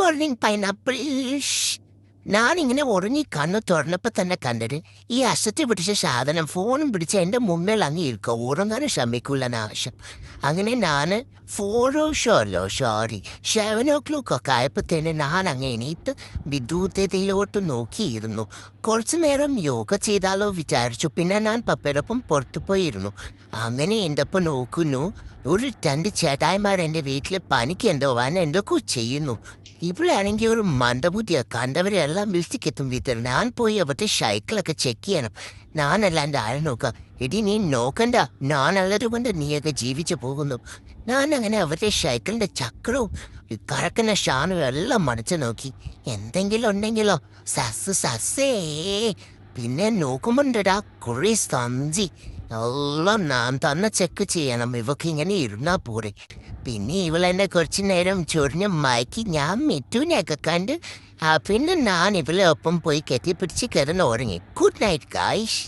Morning pineapple. ഞാനിങ്ങനെ ഉറങ്ങി കണ്ണു തുറന്നപ്പോൾ തന്നെ കണ്ടിട്ട് ഈ അസറ്റ് പിടിച്ച സാധനം ഫോണും പിടിച്ച് എൻ്റെ മുമ്പിൽ അങ്ങ് ഇരിക്കുക. ഉറങ്ങാനും ശ്രമിക്കൂല ആവശ്യം. അങ്ങനെ ഞാൻ 7 o'clock ഒക്കെ ആയപ്പോഴത്തേന് ഞാൻ അങ്ങ് എണീറ്റ് വിദൂരതയിലോട്ട് നോക്കിയിരുന്നു. കുറച്ചു നേരം യോഗ ചെയ്താലോ വിചാരിച്ചു. പിന്നെ ഞാൻ പപ്പയോടൊപ്പം പുറത്തു പോയിരുന്നു. അങ്ങനെ എൻ്റെ ഒപ്പം നോക്കുന്നു, ഒരു 2 ചേട്ടായിമാർ എൻ്റെ വീട്ടിൽ പണിക്ക് എന്തോ എന്തൊക്കെ ചെയ്യുന്നു. ഇവിടെയാണെങ്കിൽ ഒരു മന്ദബുദ്ധിയാ. കണ്ടവരെ എല്ലാം വിളിച്ചിക്കെത്തും വീട്ടിൽ. ഞാൻ പോയി അവരുടെ സൈക്കിളൊക്കെ ചെക്ക് ചെയ്യണം. ഞാനല്ലാണ്ട് ആരെ നോക്കാം? എടി നീ നോക്കണ്ട, ഞാനുള്ളത് കൊണ്ട് നീയൊക്കെ ജീവിച്ചു പോകുന്നു. ഞാൻ അങ്ങനെ അവരുടെ സൈക്കിളിൻ്റെ ചക്രവും കറക്കുന്ന ഷാനും എല്ലാം മടച്ചു നോക്കി. എന്തെങ്കിലും ഉണ്ടെങ്കിലോ സസ്സേ. പിന്നെ നോക്കുമ്പോണ്ടടാ കുറേ സഞ്ചി. എല്ലാം ഞാൻ തന്നെ ചെക്ക് ചെയ്യണം. ഇവക്ക് ഇങ്ങനെ ഇരുന്നാൽ പോരെ. പിന്നെ ഇവളെന്നെ കുറച്ചു നേരം ചൊറിഞ്ഞ് മയക്കി ഞാൻ മിറ്റുവിനെയൊക്കെ കണ്ട് പിന്നെ ഞാൻ ഇവളെ ഒപ്പം പോയി കെട്ടിപ്പിടിച്ച് കിടന്ന് ഉറങ്ങി. Good night guys.